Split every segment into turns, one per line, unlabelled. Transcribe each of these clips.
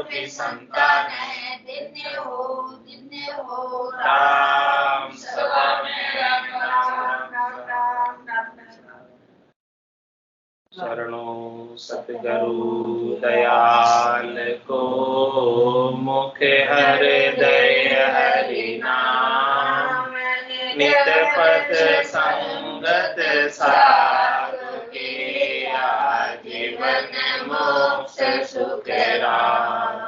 कोटि संतान दिन्य हो राम सदा में राम राम राम राम राम। शरणो सतगुरु दयाल को मुख हृदय हरि नाम नित पथ संगत साधु के आजीवन मोक्ष सुख राम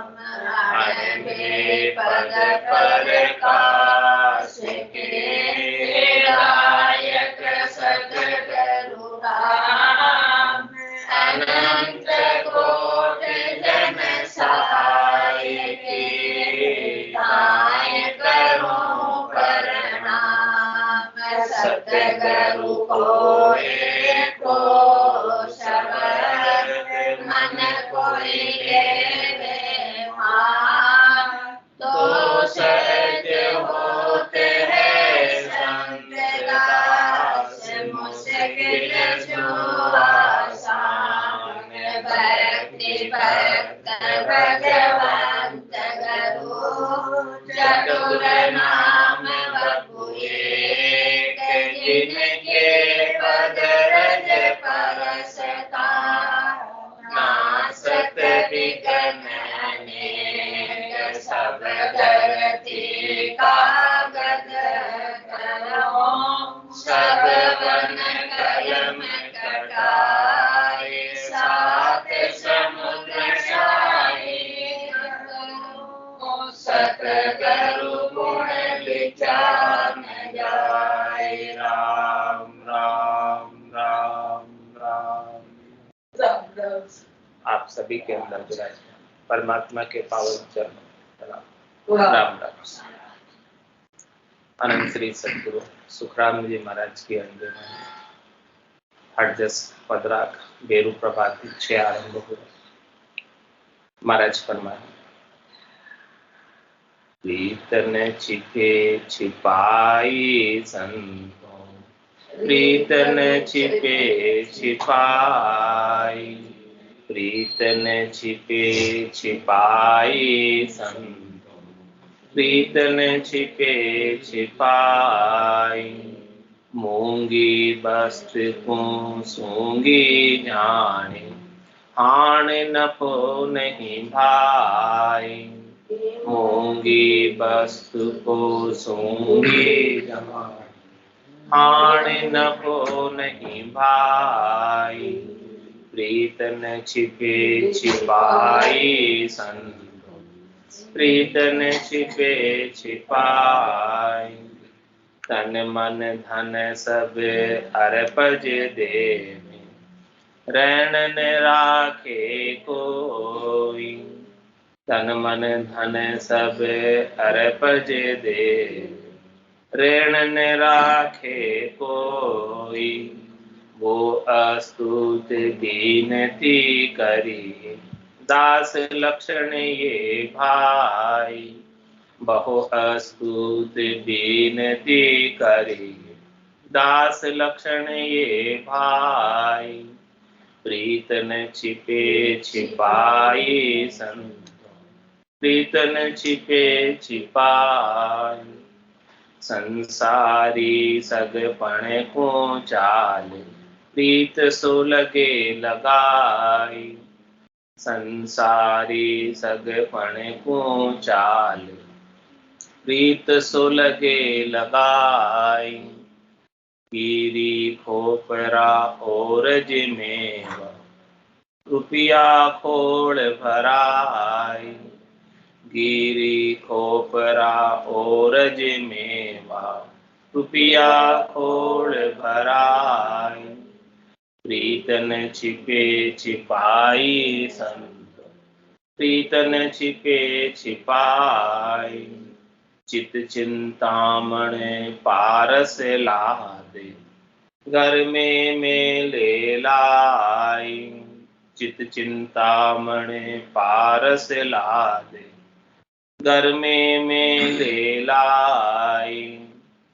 आनंदे पद प्रकाश के दायक सतगुरु राम अनंत कोटि जन सहाय के दाय करो प्रणाम सतगुरु को एको शब्द मन कोई लेवे मान तो सहज होते हैं संत दास मुश्किल जो आसान भक्ति भक्त भगवंत गुरु चतुर नाम बपु एक जिनके पद रज परसता नासत विघ्न अनेक सब धरती कागद करो सब वन कलम कटाए सात समुद्र शाही सतगुरु गुण विचार जाए राम राम राम राम। आप सभी के अंदर विराजमान परमात्मा के पावन चरणों राम राम। अनंत श्री सतगुरु सुखराम जी महाराज की अंदर हरजस पदराक बेरू प्रभात छे आरंभ हुआ। महाराज फरमाए प्रीतन छिपे छिपाई संतों प्रीतन छिपे छिपाई प्रीतन छिपे छिपाई संतों प्रीतन छिपे छिपाई मूंगी वस्तु को सूंगी जाने हाण नफो नहीं भाई मूंगी वस्तु को सूंगी जाने हाण नफो नहीं भाई प्रीतन छिपे छिपाई संतों प्रीतन छिपे छिपाई तन मन धन सब अर्पज दे रैन न राखे कोई तन मन धन सब अर्पज दे ऋण न राखे कोई वो अस्तुत दीनती करी दास लक्षण ये भाई बहु अस्तुत दीनती करी दास लक्षण ये भाई प्रीतन छिपे छिपाई संतों प्रीतन छिपे छिपाई संसारी सगपण को चाल प्रीत सो लगे लगाई संसारी सगपण को चाल प्रीत सो लगे लगाई कीरी खोपरा और जिमेवा रुपया खोड़ भराई गिरी खोपरा और जिमेवा रुपया खोड़ भराई प्रीतन छिपे छिपाई संत प्रीतन छिपे छिपाई चित चिंतामण पारस लादे घर में ले लाई चित चिंतामण पारस लादे घर में ले लाई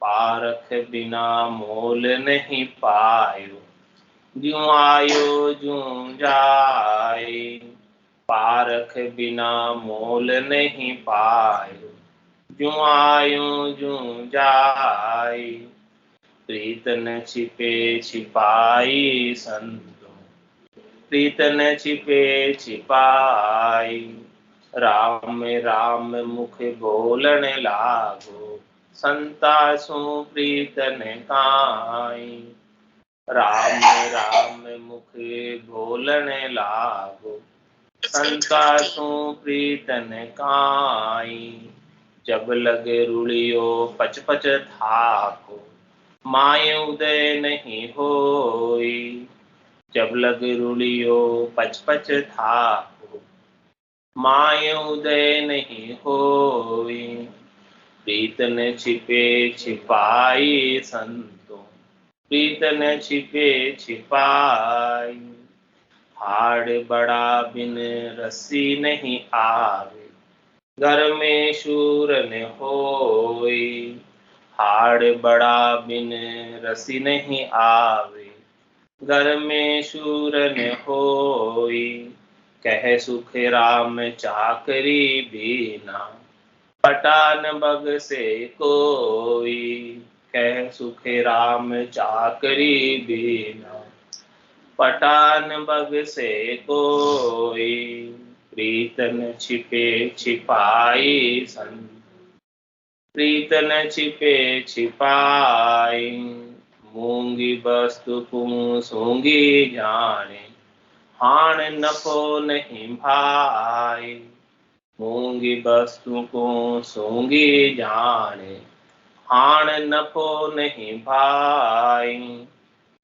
पारख बिना मोल नहीं पायो ज्यों आयो ज्यों जाए पारख बिना मोल नहीं पायो, जूं आयूं जूं जाई। प्रीत न छिपे छिपाई संतो, प्रीत न छिपे छिपाई। राम राम मुख बोलन लागो, संता सु प्रीत न काई। राम राम मुख बोलन लागो, संता सु प्रीत न काई। जब लग रुलियो पच पच थाको, माय उदय नहीं होई। जब लग रुलियो पच पच थाको, माय उदय नहीं होई। प्रीत न छिपे छिपाई संतो, प्रीत न छिपे छिपाई। हाड़ बड़ा बिन रस्सी नहीं आवे, घर में शूर न होई। हाड़ बड़ा बिन रस्सी नहीं आवे, घर में शूर न होई। कह सुख राम चाकरी बीना, पटान बग से कोई। कह सुख राम चाकरी बीना, पटान बग से कोई। प्रीत न छिपे छिपाई संत, प्रीत न छिपे छिपाई। मूंगी वस्तु को सूंगी जाने, हाण नफो नहीं भाई। मूंगी वस्तु को सूंगी जाने, हाण नफो नहीं भाई।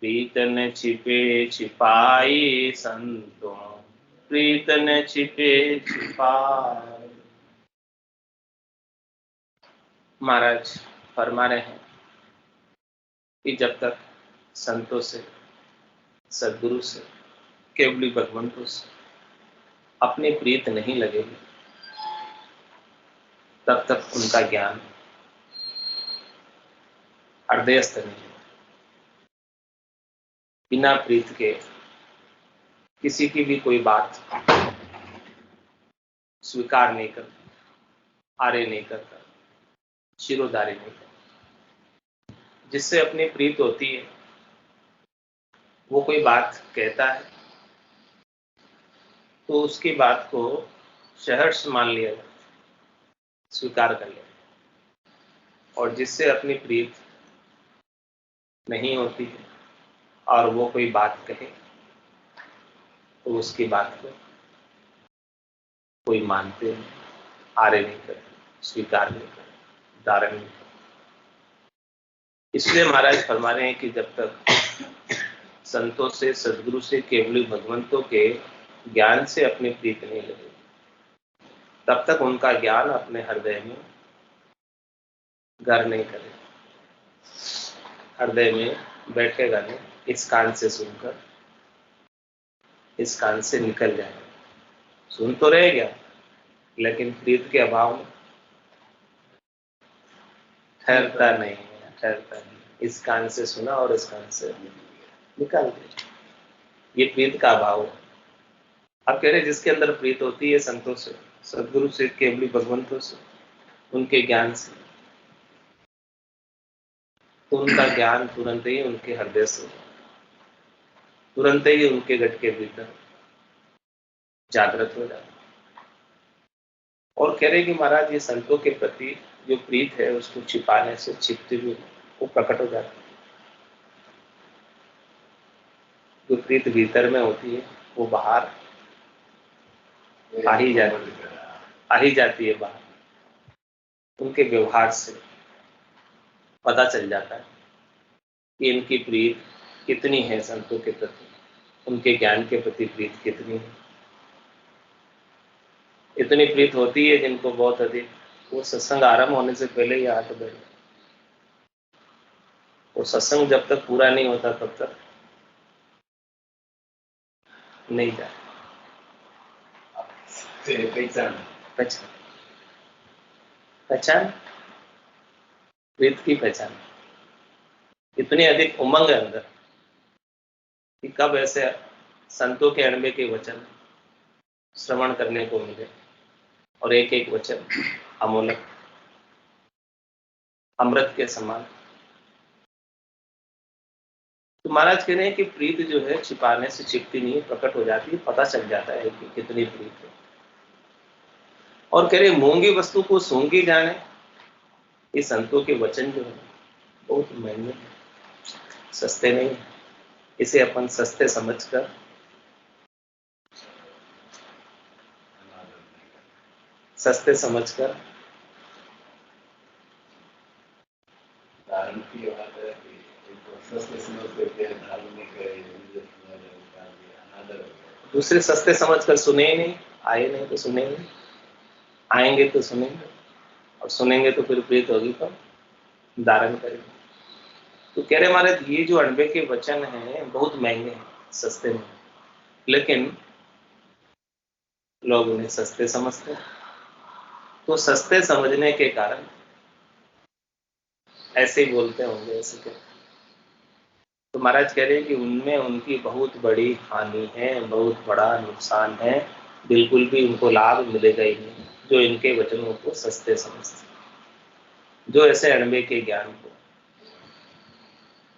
प्रीत न छिपे छिपाई संतों, प्रीत न छिपे छिपाई। महाराज फरमा रहे हैं कि जब तक संतों से, सद्गुरु से, केवली भगवंतों से अपनी प्रीत नहीं लगेगी, तब तक उनका ज्ञान हृदयस्थ नहीं है। बिना प्रीत के किसी की भी कोई बात स्वीकार नहीं करता, आरे नहीं करता, शिरोधार्य नहीं करता। जिससे अपनी प्रीत होती है वो कोई बात कहता है तो उसकी बात को सहर्ष मान लिया जाता, स्वीकार कर लिया। और जिससे अपनी प्रीत नहीं होती है और वो कोई बात कहे तो उसकी बात को कोई मानते नहीं, आरे नहीं करते, स्वीकार नहीं करते, धारण नहीं करते। इसलिए महाराज फरमा रहे हैं कि जब तक संतों से, सद्गुरु से, केवली भगवंतों के ज्ञान से अपनी प्रीत नहीं लगे, तब तक उनका ज्ञान अपने हृदय में घर नहीं करे, हृदय में बैठेगा नहीं। इस कान से सुनकर इस कान से निकल जाएगा। सुन तो रहेगा लेकिन प्रीत के अभाव में ठहरता नहीं है, ठहरता नहीं। इस कान से सुना और इस कान से निकाल दिया, ये प्रीत का अभाव है। आप कह रहे जिसके अंदर प्रीत होती है संतों से, सद्गुरु से, केवली भगवंतों से, उनके ज्ञान से, तो उनका ज्ञान तुरंत ही उनके हृदय से, तुरंत ही उनके गट के भीतर जागृत हो जाता। और कह रहे कि महाराज ये संतों के प्रति जो प्रीत है उसको छिपाने से, छिपते हुए वो प्रकट हो जाता है। जो प्रीत भीतर में होती है वो बाहर आ ही जाती है बाहर। उनके व्यवहार से पता चल जाता है कि इनकी प्रीत कितनी है संतों के प्रति, उनके ज्ञान के प्रति प्रीत कितनी है। इतनी प्रीत होती है जिनको बहुत अधिक, वो सत्संग आरंभ होने से पहले ही हाथ बैठे। वो सत्संग जब तक पूरा नहीं होता तब तक नहीं जाता। पहचान प्रीत की पहचान। इतनी अधिक उमंग है अंदर कि कब ऐसे संतों के अणबे के वचन श्रवण करने को मिले और एक एक वचन अमोलक, अमृत के समान। तो महाराज कह रहे हैं कि प्रीत जो है छिपाने से छिपती नहीं, प्रकट हो जाती है, पता चल जाता है कि कितनी प्रीत है। और कह रहे मूंगी वस्तु को सूंघी जाने, ये संतों के वचन जो है बहुत महंगे, सस्ते नहीं। इसे अपन सस्ते समझकर सस्ते समझकर दूसरे सस्ते समझकर सुने ही नहीं, आए नहीं तो सुनेंगे, आएंगे तो सुनेंगे, और सुनेंगे तो फिर प्रीत होगी तो धारण करेंगे। तो कह रहे महाराज ये जो अणबे के वचन हैं बहुत महंगे हैं, सस्ते नहीं, लेकिन लोग उन्हें सस्ते समझते हैं। तो सस्ते समझने के कारण ऐसे ही बोलते होंगे, ऐसे कहते। तो महाराज कह रहे हैं कि उनमें उनकी बहुत बड़ी हानि है, बहुत बड़ा नुकसान है, बिल्कुल भी उनको लाभ मिलेगा ही नहीं जो इनके वचनों को सस्ते समझते। जो ऐसे अणबे के ज्ञान को,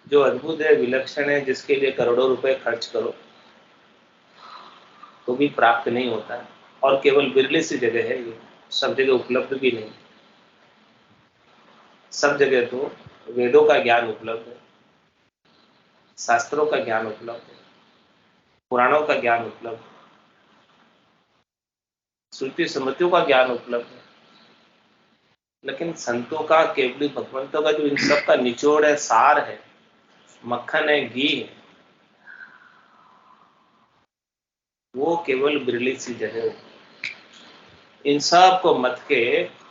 जो अद्भुत है, विलक्षण है, जिसके लिए करोड़ों रुपए खर्च करो तो भी प्राप्त नहीं होता है, और केवल बिरली सी जगह है ये, सब जगह उपलब्ध भी नहीं। सब जगह तो वेदों का ज्ञान उपलब्ध है, शास्त्रों का ज्ञान उपलब्ध है, पुराणों का ज्ञान उपलब्ध है, श्रुति स्मृतियों का ज्ञान उपलब्ध है, लेकिन संतों का, केवली भगवंतों का जो इन सब का निचोड़ है, सार है, मक्खन है, घी है, वो केवल बिरली सी जगह है। इन सब को मत के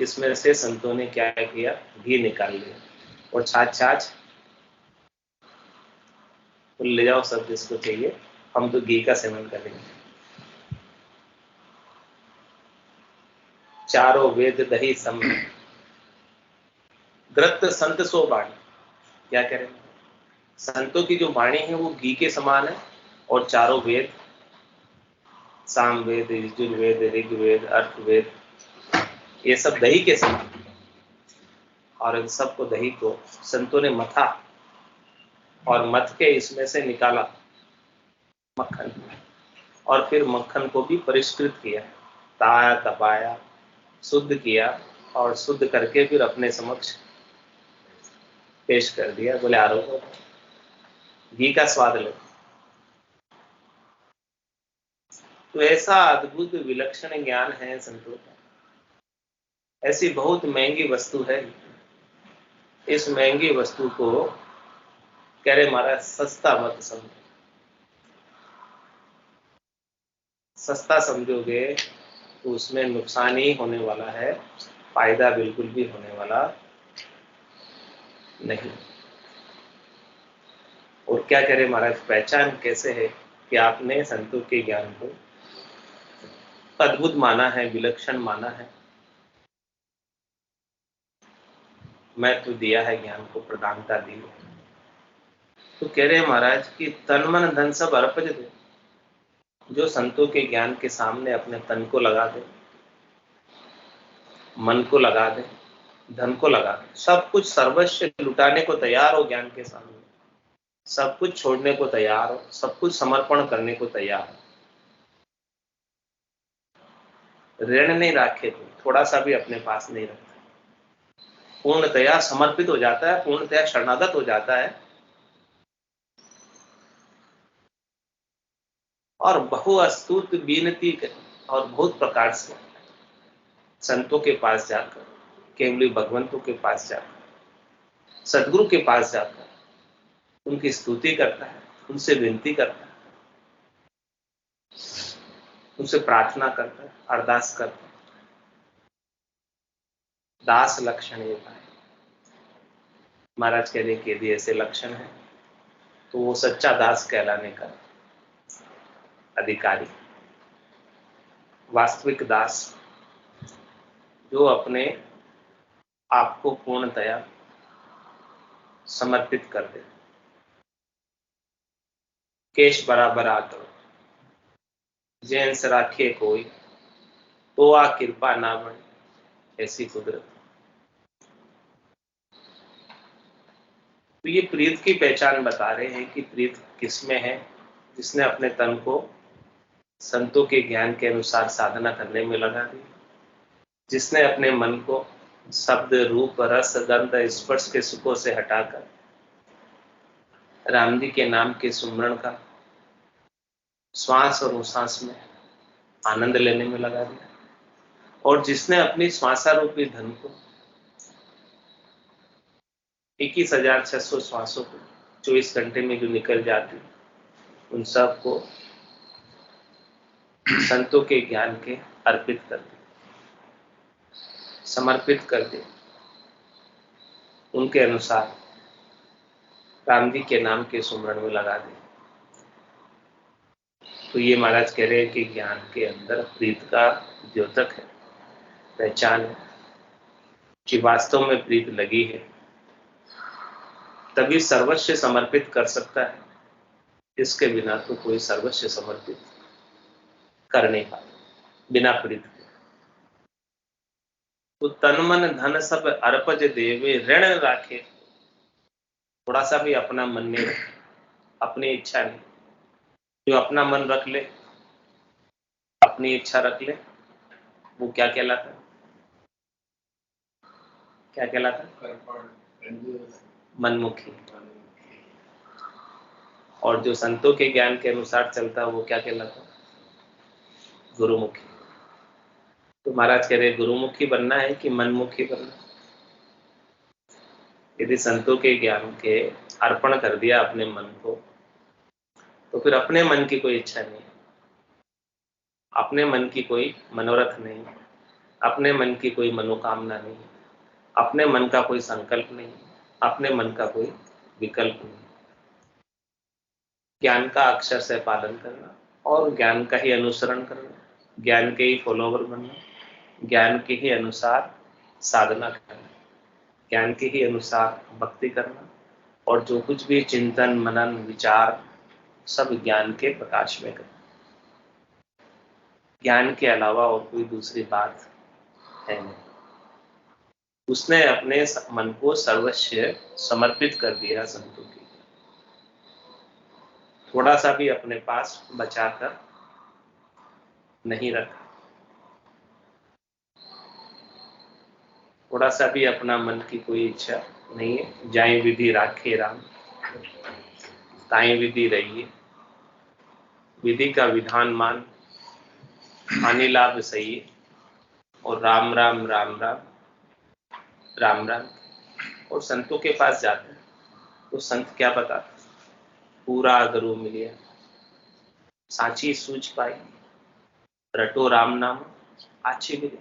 इसमें से संतों ने क्या किया, घी निकाल लिया, और छाछ छाछ तो ले जाओ सब जिसको चाहिए, हम तो घी का सेवन करेंगे। चारों वेद दही सम ग्रत संत सो वाणी, क्या करें, संतों की जो वाणी है वो घी के समान है, और चारों वेद, साम वेद, यजुर्वेद, ऋग्वेद, अर्थवेद, ये सब दही के समान, और इन सबको, दही को संतों ने मथा, और मथ के इसमें से निकाला मक्खन, और फिर मक्खन को भी परिष्कृत किया, ताया, तपाया, शुद्ध किया, और शुद्ध करके फिर अपने समक्ष पेश कर दिया। बोले आरोप, घी का स्वाद लो। तो ऐसा अद्भुत विलक्षण ज्ञान है संतों का, ऐसी बहुत महंगी वस्तु है। इस महंगी वस्तु को कह रहे महाराज सस्ता मत समझो, सस्ता समझोगे तो उसमें नुकसान ही होने वाला है, फायदा बिल्कुल भी होने वाला नहीं। और क्या कह रहे महाराज, पहचान कैसे है कि आपने संतों के ज्ञान को अद्भुत माना है, विलक्षण माना है, महत्व दिया है, ज्ञान को प्रधानता दी है। तो कह रहे महाराज कि तन मन धन सब अर्पज दे, जो संतों के ज्ञान के सामने अपने तन को लगा दे, मन को लगा दे, धन को लगा दे, सब कुछ सर्वस्व लुटाने को तैयार हो ज्ञान के सामने, सब कुछ छोड़ने को तैयार हो, सब कुछ समर्पण करने को तैयार हो, ऋण नहीं रखे, तो थोड़ा सा भी अपने पास नहीं रखता, पूर्णतया समर्पित हो जाता है, पूर्णतया शरणागत हो जाता है, और बहुअस्तुत बीनती और बहुत प्रकार से संतों के पास जाकर, केवली भगवंतों के पास जाकर, सदगुरु के पास जाकर उनकी स्तुति करता है, उनसे विनती करता है, उनसे प्रार्थना करता है, अरदास करता है। दास लक्षण ये है। महाराज कह रहे कि यदि ऐसे लक्षण है तो वो सच्चा दास कहलाने का अधिकारी, वास्तविक दास, जो अपने आप को पूर्णतया समर्पित कर दे। केश बराबर आकर जैंस राखे कोई, तो आ कृपा ना बने, ऐसी कुदरत। तो ये प्रीत की पहचान बता रहे हैं कि प्रीत किसमें है, जिसने अपने तन को संतों के ज्ञान के अनुसार साधना करने में लगा दी, जिसने अपने मन को शब्द रूप रस गंध स्पर्श के सुखों से हटाकर राम जी के नाम के सुमरण का श्वास और उश्वास में आनंद लेने में लगा दिया, और जिसने अपनी श्वासारूपी धन को 21,600 श्वासों को 24 घंटे में जो निकल जाती, उन सब को संतों के ज्ञान के अर्पित कर दे, समर्पित कर दे, उनके अनुसार राम जी के नाम के सुमरण में लगा दे। तो ये महाराज कह रहे हैं कि ज्ञान के अंदर प्रीत का द्योतक है, पहचान है कि वास्तव में प्रीत लगी है, तभी सर्वस्व समर्पित कर सकता है। इसके बिना तो कोई सर्वस्व समर्पित कर नहीं पाता बिना प्रीत के। तो तन मन धन सब अर्पज देवे, ऋण राखे, थोड़ा सा भी अपना मन नहीं रखे, अपनी इच्छा नहीं। जो अपना मन रख ले, अपनी इच्छा रख ले, वो क्या कहलाता है? क्या कहलाता है? मनमुखी। और जो संतों के ज्ञान के अनुसार चलता है वो क्या कहलाता है? गुरुमुखी। तो महाराज कह रहे गुरुमुखी बनना है कि मनमुखी बनना? यदि संतों के ज्ञान के अर्पण कर दिया अपने मन को, तो फिर अपने मन की कोई इच्छा नहीं, अपने मन की कोई मनोरथ नहीं, अपने मन की कोई मनोकामना नहीं, अपने मन का कोई संकल्प नहीं, अपने मन का कोई विकल्प नहीं। ज्ञान का अक्षर से पालन करना और ज्ञान का ही अनुसरण करना, ज्ञान के ही फॉलोवर बनना, ज्ञान के ही अनुसार साधना करना, ज्ञान के ही अनुसार भक्ति करना, और जो कुछ भी चिंतन मनन विचार सब ज्ञान के प्रकाश में करना। ज्ञान के अलावा और कोई दूसरी बात है नहीं। उसने अपने मन को सर्वस्व समर्पित कर दिया संतों की, थोड़ा सा भी अपने पास बचाकर नहीं रखा, थोड़ा सा भी अपना मन की कोई इच्छा नहीं है। जाए विधि राखे राम, ताई विधि रहिए, विधि का विधान मान, हानि लाभ सही है, और राम राम राम राम राम राम। और संतों के पास जाते हैं तो संत क्या बताते? पूरा गुरु मिलिया, साची सूझ पाई, रटो राम नाम आची मिले।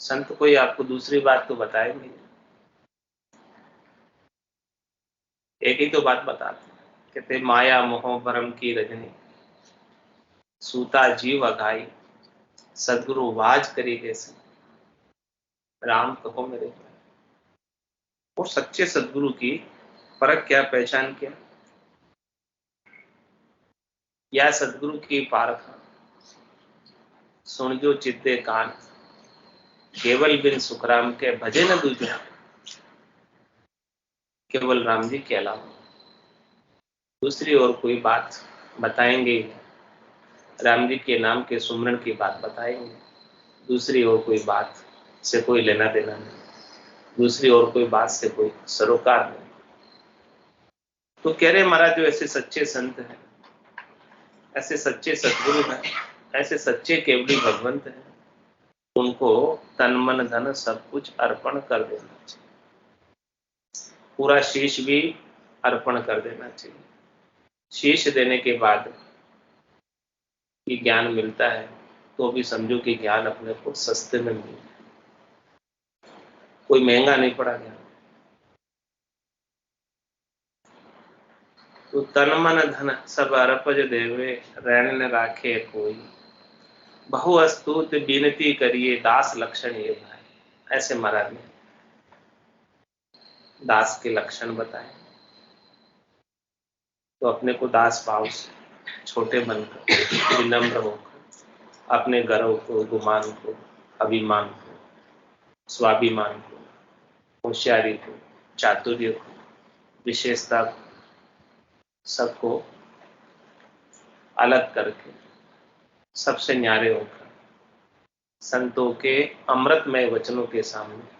संत कोई आपको दूसरी बात तो बताए नहीं, एक ही तो बात बताते। कहते माया मोह भरम की रजनी, सूता जीव अघाई, सदगुरु वाज करी कैसे, राम कहो मेरे भाई। और सच्चे सदगुरु की परख क्या, पहचान क्या? या सदगुरु की पारख सुन जो चित्ते कान, केवल बिन सुखराम के भजे न दूजा। केवल राम जी के अलावा दूसरी और कोई बात बताएंगे, राम जी के नाम के सुमरण की बात बताएंगे, दूसरी और कोई बात से कोई लेना देना नहीं, दूसरी और कोई बात से कोई सरोकार नहीं। तो कह रहे महाराज जो ऐसे सच्चे संत हैं, ऐसे सच्चे सदगुरु हैं, ऐसे सच्चे केवली भगवंत हैं, उनको तन मन धन सब कुछ अर्पण कर देना चाहिए, पूरा शीश भी अर्पण कर देना चाहिए। शीश देने के बाद ये ज्ञान मिलता है तो भी समझो कि ज्ञान अपने को सस्ते में मिला, कोई महंगा नहीं पड़ा ज्ञान। तो तन मन धन सब अर्पज देवे, रैन न राखे कोई, बहु अस्तुत विनती करिए दास लक्षण ये भाई। ऐसे महाराज ने दास के लक्षण बताए। तो अपने को दास भाव से छोटे बनकर, विनम्र होकर अपने गर्व को, गुमान को, अभिमान को, स्वाभिमान को, होशियारी को, चातुर्य को, विशेषता को, सबको अलग करके सबसे न्यारे होकर संतों के अमृतमय वचनों के सामने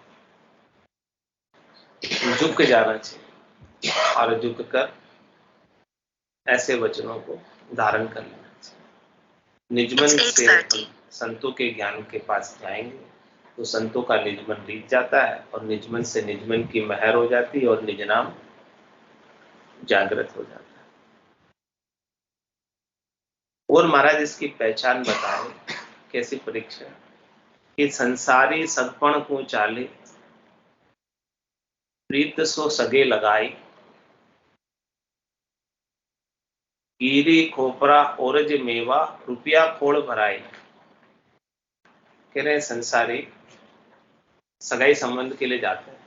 झुक जाना चाहिए और झुककर ऐसे वचनों को धारण कर लेना चाहिए। निजमन से संतों के ज्ञान के पास जाएंगे तो संतों का निजमन रीत जाता है और निजमन से निजमन की महर हो जाती है और निजनाम जागृत हो जाता है। और महाराज इसकी पहचान बताए, कैसी परीक्षा कि संसारी सगपण को चाले, प्रीत सो सगे लगाई, गिरी खोपरा ओरज मेवा, रुपया खोड़ भराई। कह रहे संसारी सगाई संबंध के लिए जाते हैं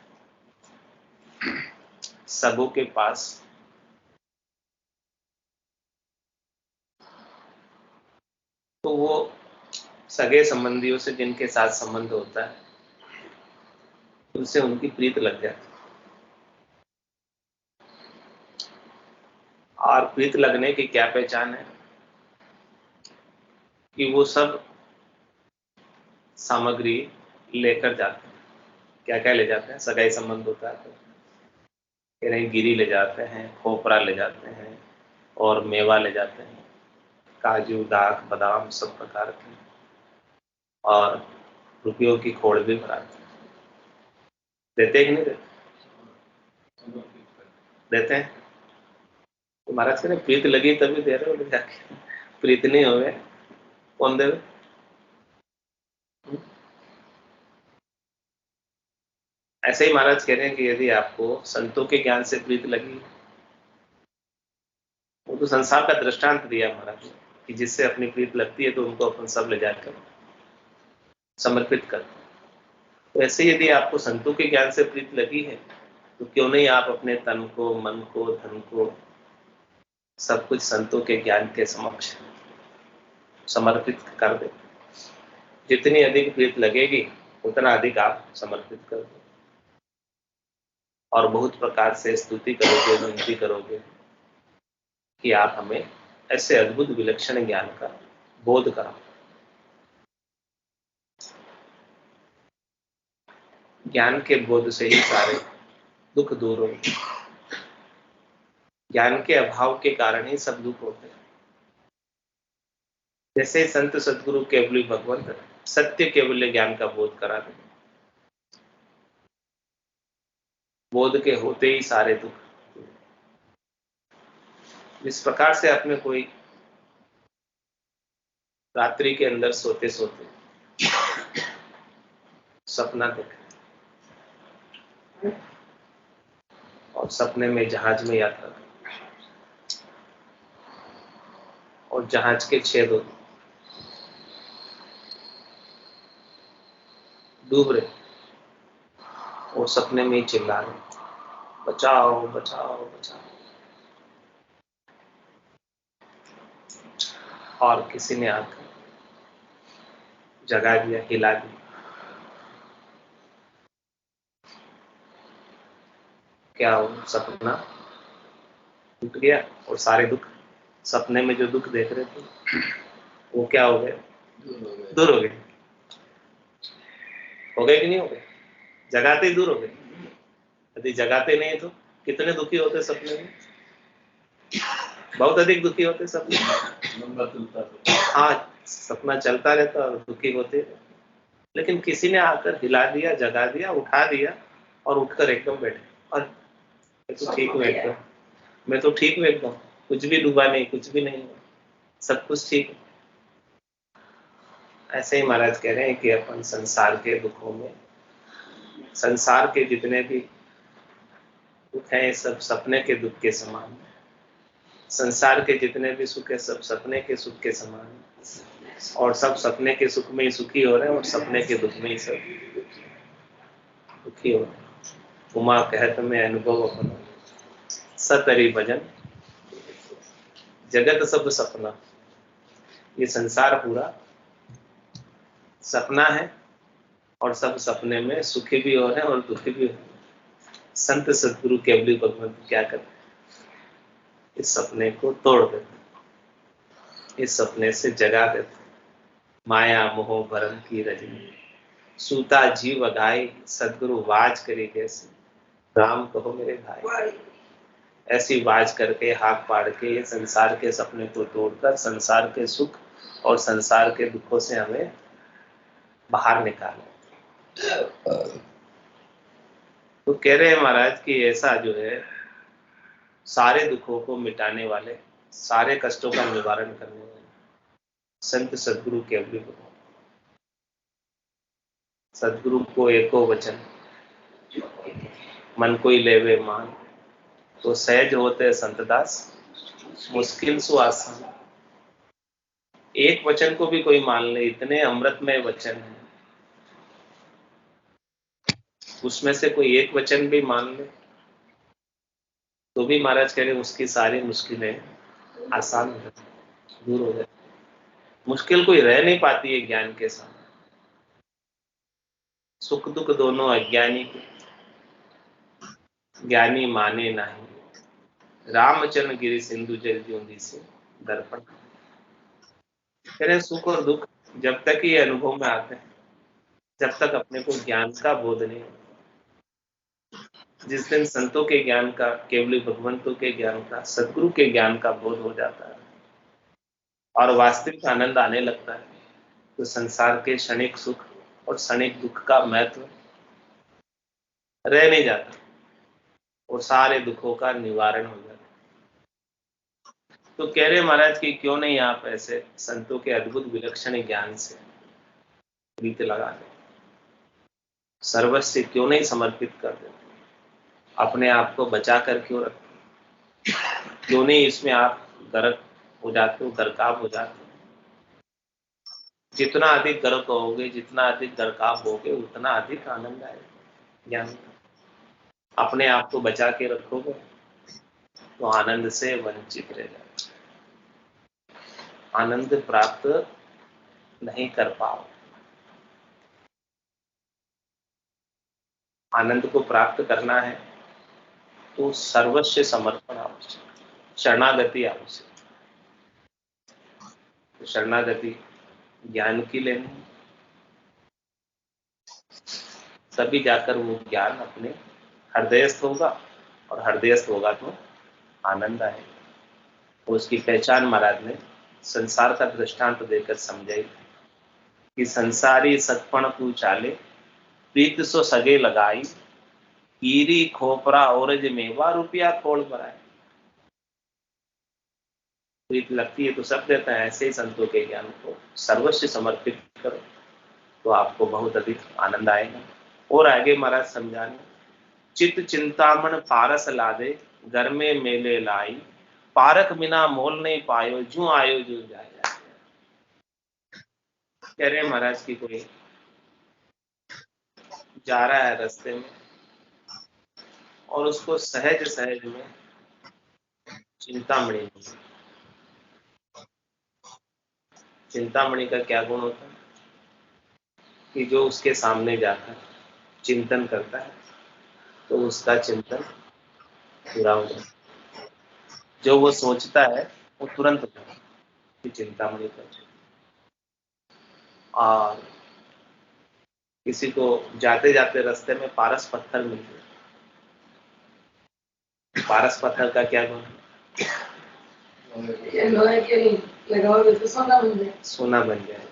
सबों के पास, तो वो सगे संबंधियों से जिनके साथ संबंध होता है उनसे उनकी प्रीत लग जाती है। और प्रीत लगने की क्या पहचान है कि वो सब सामग्री लेकर जाते हैं। क्या क्या ले जाते हैं? सगाई संबंध होता है तो कह रहे गिरी ले जाते हैं, खोपरा ले जाते हैं और मेवा ले जाते हैं, काजू, दाख, बादाम सब प्रकार के, और रुपयों की खोड़ भी भराते हैं। देते कि नहीं देते? देते हैं। तो महाराज कह रहे प्रीत लगी तभी दे रहे हो ले जाके, प्रीत नहीं हो गए कौन देवे? ऐसे ही महाराज कह रहे हैं कि यदि आपको संतों के ज्ञान से प्रीत लगी, वो तो संसार का दृष्टांत दिया महाराज ने कि जिससे अपनी प्रीत लगती है तो उनको अपन सब ले जाकर समर्पित कर। तो ऐसे यदि आपको संतों के ज्ञान से प्रीत लगी है तो क्यों नहीं आप अपने तन को, मन को, धन को, सब कुछ संतों के ज्ञान के समक्ष समर्पित कर दे। जितनी अधिक प्रीत लगेगी उतना अधिक आप समर्पित कर दो और बहुत प्रकार से स्तुति करोगे, विनती करोगे कि आप हमें ऐसे अद्भुत विलक्षण ज्ञान का बोध कराओ। ज्ञान के बोध से ही सारे दुख दूर होंगे। ज्ञान के अभाव के कारण ही सब दुख होते हैं। जैसे संत सदगुरु केवली भगवंत सत्य केवल ज्ञान का बोध करा दें, बोध के होते ही सारे दुख। इस प्रकार से अपने कोई रात्रि के अंदर सोते सोते सपना देखे और सपने में जहाज में यात्रा कर और जहाज के छेद होते डूब रहे और सपने में ही चिल्ला रहे बचाओ बचाओ बचाओ, और किसी ने आकर जगा दिया, हिला दिया। क्या हो? सपना टूट गया और सारे दुख, सपने में जो दुख देख रहे थे वो क्या हो गए? दूर हो गए। हो गए कि नहीं हो गए? जगाते ही दूर हो गए। यदि जगाते नहीं तो कितने दुखी होते सपने में? बहुत अधिक दुखी होते सपने में। हाँ, सपना चलता रहता और दुखी होते, लेकिन किसी ने आकर हिला दिया, जगा दिया, उठा दिया और उठकर एकदम बैठे और मैं तो ठीक हूँ एकदम, मैं तो ठीक हूँ एकदम, कुछ भी डूबा नहीं, कुछ भी नहीं, सब कुछ ठीक है। ऐसे ही महाराज कह रहे हैं कि अपन संसार के दुखों में, संसार के जितने भी दुख हैं सब सपने के दुख के समान है। संसार के जितने भी सुख है सब सपने के सुख के समान है और सब सपने के सुख में ही सुखी हो रहे हैं और सपने के दुख में ही सब दुखी हो रहे हैं। उमा कहत में अनुभव अपना सतरी भजन जगत सब सपना, ये संसार पूरा सपना है और सब सपने में सुखी भी हो रहे हैं और दुखी भी हो रहे हैं। संत सदगुरु केवली भगवंत क्या करते हैं, इस सपने को तोड़ देते हैं, इस सपने से जगा देते हैं। माया मोह भरम की रजनी, सूता जीव अघाई, सदगुरु वाज करी कैसे, राम कहो मेरे भाई। ऐसी वाज करके हाथ पाड़ के ये संसार के सपने को तोड़कर संसार के सुख और संसार के दुखों से हमें बाहर निकाले। तो कह रहे हैं महाराज कि ऐसा जो है सारे दुखों को मिटाने वाले, सारे कष्टों का निवारण करने वाले संत सदगुरु केवली भगवान। सदगुरु को एको वचन मन कोई लेवे मान, तो सहज होते संतदास, मुश्किल सु आसान। एक वचन को भी कोई मान ले, इतने अमृतमय वचन है, उसमें से कोई एक वचन भी मान ले तो भी महाराज कह रहे उसकी सारी मुश्किलें आसान हो जाती, दूर हो जाती। मुश्किल कोई रह नहीं पाती है ज्ञान के साथ। सुख दुख दोनों अज्ञानी के, ज्ञानी माने नहीं, रामचरण गिरी सिंधु जल ज्योति से दर्पण। कह रहे सुख और दुख जब तक ये अनुभव में आते हैं, जब तक अपने को ज्ञान का बोध नहीं होता। जिस दिन संतों के ज्ञान का, केवली भगवंतों के ज्ञान का, सदगुरु के ज्ञान का बोध हो जाता है और वास्तविक आनंद आने लगता है, तो संसार के क्षणिक सुख और क्षणिक दुख का महत्व रह नहीं जाता और सारे दुखों का निवारण हो जाता। तो कह रहे महाराज कि क्यों नहीं आप ऐसे संतों के अद्भुत विलक्षण ज्ञान से प्रीत लगा दे, सर्वस्व क्यों नहीं समर्पित कर दे, अपने आप को बचा कर क्यों रखते, क्यों नहीं इसमें आप गर्क हो जाते हो, गरकाब हो जाते हो। जितना अधिक गर्क होगे, जितना अधिक गरकाब होगे, उतना अधिक आनंद आएगा ज्ञान का। अपने आप को बचा के रखोगे तो आनंद से वंचित रह जाओगे, आनंद प्राप्त नहीं कर पाओ। आनंद को प्राप्त करना है तो सर्वस्व समर्पण आवश्यक, शरणागति आवश्यक। तो शरणागति ज्ञान की लेनी, तभी जाकर वो ज्ञान अपने हृदयस्थ होगा और हृदयस्थ होगा तो आनंद आएगा। उसकी पहचान महाराज ने संसार का दृष्टांत देकर समझाई कि संसारी सतपण तू चाले, प्रीत सो सगे लगाई, कीरी खोपरा औरज मेवा रुपया खोल बनाए। प्रीत लगती है तो सब देता है, ऐसे ही संतों के ज्ञान को सर्वस्व समर्पित करो तो आपको बहुत अधिक आनंद आएगा। और आगे महाराज समझाने, चित चिंतामण पारस लादे, घर में मेले लाई, पारक बिना मोल नहीं पायो, जू आयो जू जाए। कह रहे महाराज की कोई जा रहा है रास्ते में और उसको सहज सहज में चिंतामणि, चिंतामणि का क्या गुण होता है कि जो उसके सामने जाकर चिंतन करता है तो उसका चिंतन पूरा हो जाता है। जो वो सोचता है वो तुरंत होता है कि चिंतामणि कर। और किसी को जाते जाते रास्ते में पारस पत्थर मिल गया, पारस पत्थर का क्या गुण है, लगाओगे तो सोना बन जाए।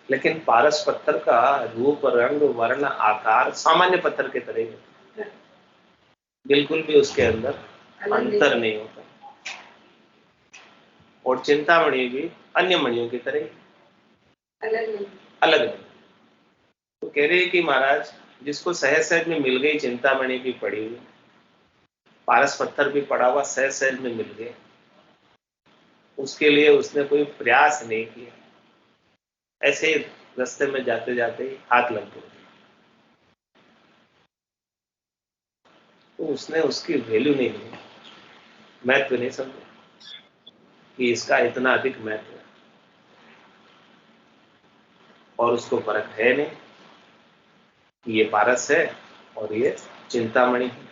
लेकिन पारस पत्थर का रूप रंग वर्ण आकार सामान्य पत्थर के तरह होता है, बिल्कुल भी उसके अंदर अंतर नहीं होता। और चिंतामणि भी अन्य मणियों की तरह अलग नहीं। तो कह रहे हैं कि महाराज जिसको सहज सहज में मिल गई चिंतामणि भी पड़ी हुई, पारस पत्थर भी पड़ा हुआ सहज सहज में मिल गया, उसके लिए उसने कोई प्रयास नहीं किया, ऐसे ही रास्ते में जाते जाते ही हाथ लग गए, तो उसने उसकी वैल्यू नहीं ली, महत्व नहीं समझा। कि इसका इतना अधिक महत्व है, और उसको फर्क है नहीं कि ये पारस है और ये चिंतामणि है,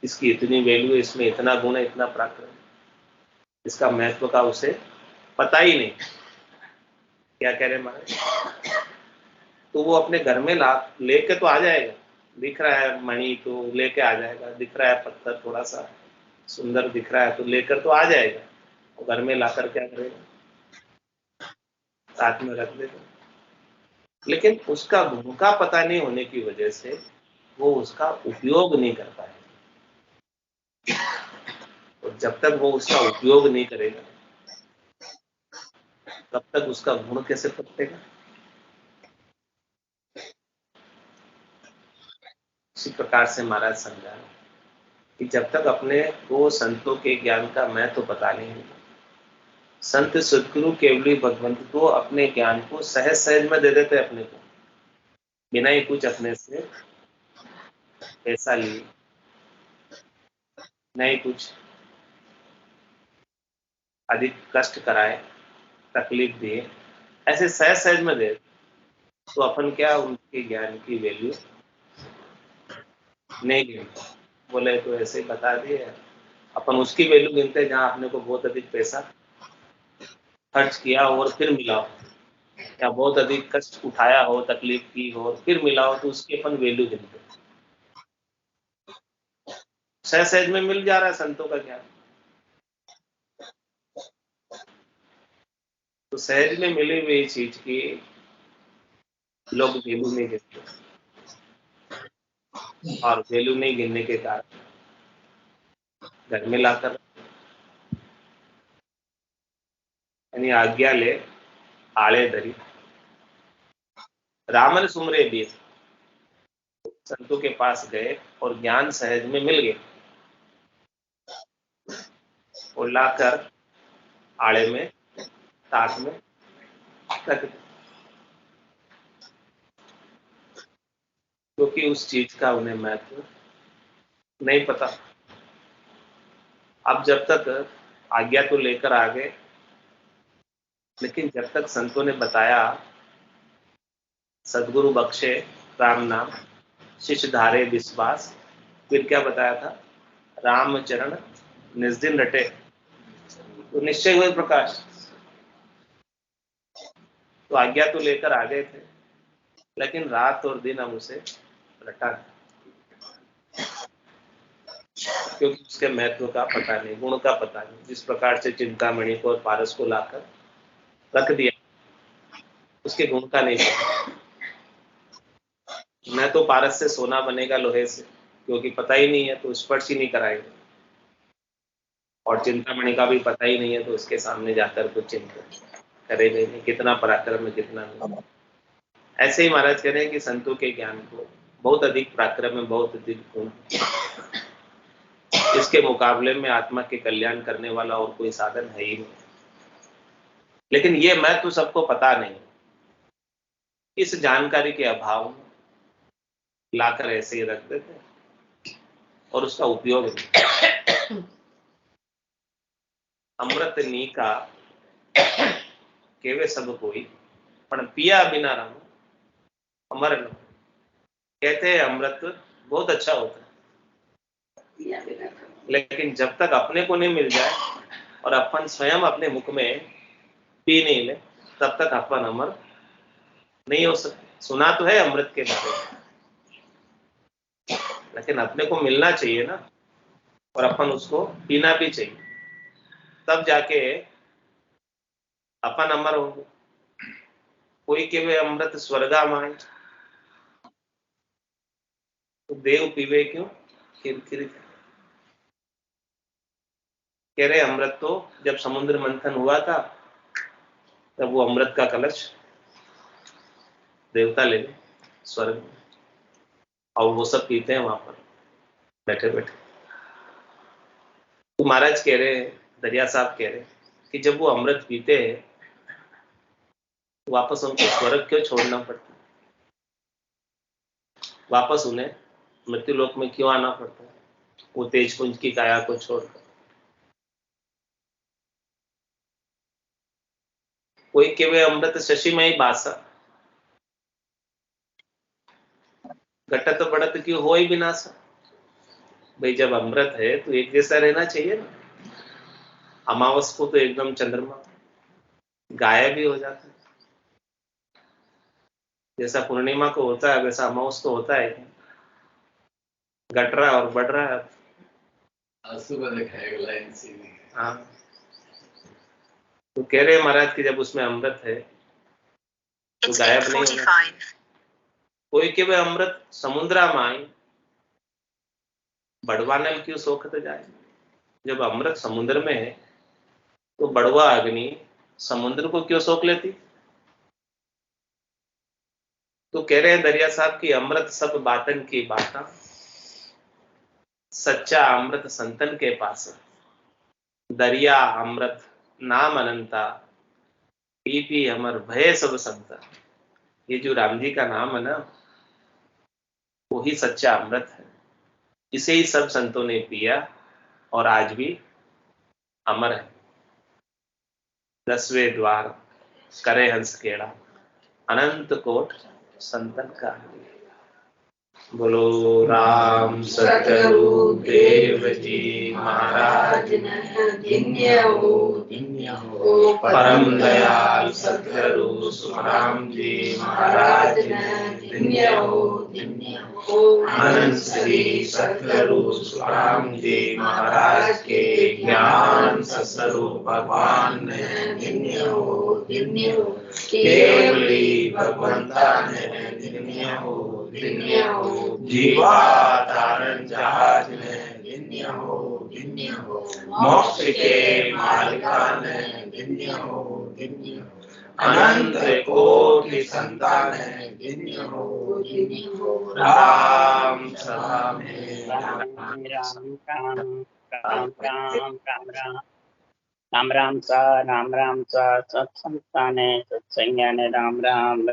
इसकी इतनी वैल्यू, इसमें इतना गुण है, इतना पराक्रम, इसका महत्व का उसे पता ही नहीं। क्या कह रहे महाराज? तो वो अपने घर में ला लेके तो आ जाएगा, दिख रहा है मणि तो लेके आ जाएगा, दिख रहा है पत्थर थोड़ा सा सुंदर दिख रहा है तो लेकर तो आ जाएगा, वो घर में लाकर क्या करेगा? साथ में रख देगा। लेकिन उसका गुण का पता नहीं होने की वजह से वो उसका उपयोग नहीं कर पाएगा, और जब तक वो उसका उपयोग नहीं करेगा तब तक उसका गुण कैसे पकड़ेगा? इसी प्रकार से महाराज समझा कि जब तक अपने को संतों के ज्ञान का महत्व पता नहीं होगा, संत सदगुरु केवली भगवंत को अपने ज्ञान को सहज सहज में दे देते अपने को, बिना ही कुछ अपने से पैसा लिए, नहीं कुछ अधिक कष्ट कराए, तकलीफ दिए, ऐसे सहज सहज में दे, तो अपन क्या उनके ज्ञान की वैल्यू नहीं गिनते। बोले तो ऐसे ही बता दिए, अपन उसकी वैल्यू गिनते हैं जहां अपने को बहुत अधिक पैसा खर्च किया हो और फिर मिला हो, या बहुत अधिक कष्ट उठाया हो, तकलीफ की हो, फिर मिला हो, तो उसकी अपन वैल्यू गिनते हैं। सहज सहज में मिल जा रहा है संतों का ज्ञान, तो सहज में मिली हुई चीज की लोग वैल्यू नहीं गिनते, और वैल्यू नहीं गिनने के कारण घर में लाकर यानी आज्ञा ले आड़े धरी, रामन सुमरे भी संतों के पास गए और ज्ञान सहज में मिल गए, और लाकर आड़े में ताक में रख दिया, क्योंकि उस चीज का उन्हें महत्व नहीं पता। अब जब तक आज्ञा तो लेकर आ गए, लेकिन जब तक संतों ने बताया सदगुरु बख्शे राम नाम, शिष्य धारे विश्वास, फिर क्या बताया था? राम चरण निज दिन रटे, तो निश्चय हुए प्रकाश। तो आज्ञा तो लेकर आ गए थे, लेकिन रात और दिन हम उसे रटा, क्योंकि उसके महत्व का पता नहीं, गुण का पता नहीं। जिस प्रकार से चिंतामणि को और पारस को लाकर रख दिया, उसके गुण का नहीं पता। न तो पारस से सोना बनेगा लोहे से, क्योंकि पता ही नहीं है तो स्पर्श ही नहीं कराएंगे, और चिंतामणि का भी पता ही नहीं है तो उसके सामने जाकर कुछ चिंता करेगा ही नहीं, कितना पराक्रम है कितना नहीं। ऐसे ही महाराज कह रहे हैं कि संतों के ज्ञान को बहुत अधिक पराक्रम है, बहुत अधिक गुण, इसके मुकाबले में आत्मा के कल्याण करने वाला और कोई साधन है ही नहीं। लेकिन ये महत्व सबको पता नहीं, इस जानकारी के अभाव में लाकर ऐसे ही रख देते और उसका उपयोग नहीं। अमृत नी का केवे सब कोई, पर पिया बिना राम अमर न। कहते हैं अमृत बहुत अच्छा होता है, लेकिन जब तक अपने को नहीं मिल जाए और अपन स्वयं अपने मुख में पी नहीं ले, तब तक अपन अमर नहीं हो सकते। सुना तो है अमृत के बारे में, लेकिन अपने को मिलना चाहिए ना, और अपन उसको पीना भी चाहिए, तब जाके अपन अमर होंगे। कोई के वे अमृत स्वर्गा माए, तो देव पीवे क्यों खिर। कह रहे अमृत तो जब समुद्र मंथन हुआ था तब वो अमृत का कलश देवता ले गए स्वर्ग में, और वो सब पीते हैं वहां पर बैठे बैठे। तो महाराज कह रहे, दरिया साहब कह रहे कि जब वो अमृत पीते हैं तो वापस उनको स्वर्ग क्यों छोड़ना पड़ता है, वापस उन्हें मृत्युलोक में क्यों आना पड़ता है, वो तेजपुंज की काया को छोड़कर। कोई केवे अमृत शशिमय बासा, घटत बढ़त की हो ही विनाशा। भाई जब अमृत है तो एक जैसा रहना चाहिए ना। अमावस को तो एकदम चंद्रमा गायब ही हो जाता है, जैसा पूर्णिमा को होता है वैसा अमावस को होता है। घट रहा और बढ़ रहा है। हाँ, तो कह रहे हैं महाराज कि जब उसमें अमृत है तो गायब नहीं होना। कोई के वे अमृत समुद्रा माई, बड़वानल क्यों सोखत जाए। जब अमृत समुद्र में है तो बड़वा अग्नि समुद्र को क्यों सोख लेती। तो कह रहे हैं दरिया साहब की अमृत सब बातन की बाता, सच्चा अमृत संतन के पास। दरिया अमृत नाम अनंता, पी पी अमर भय सब संता। ये जो राम जी का नाम है ना, वो ही सच्चा अमृत है। इसे ही सब संतों ने पिया और आज भी अमर है। 10वें द्वार करे हंस केड़ा, अनंत कोट संतन का। बोलो राम सतगुरु देव जी महाराज परम दयाल सतगुरु सुखराम जी महाराज अनंत श्री सतगुरु सुखराम जी महाराज के ज्ञान सतस्वरूप भगवान ने केवली भगवंता ने जीवा तारण जहाज ने मोक्ष के मालिकान अनंत कोटि संतान राम सभा में
राम राम सा सत्संताने सत्संज्ञाने राम राम।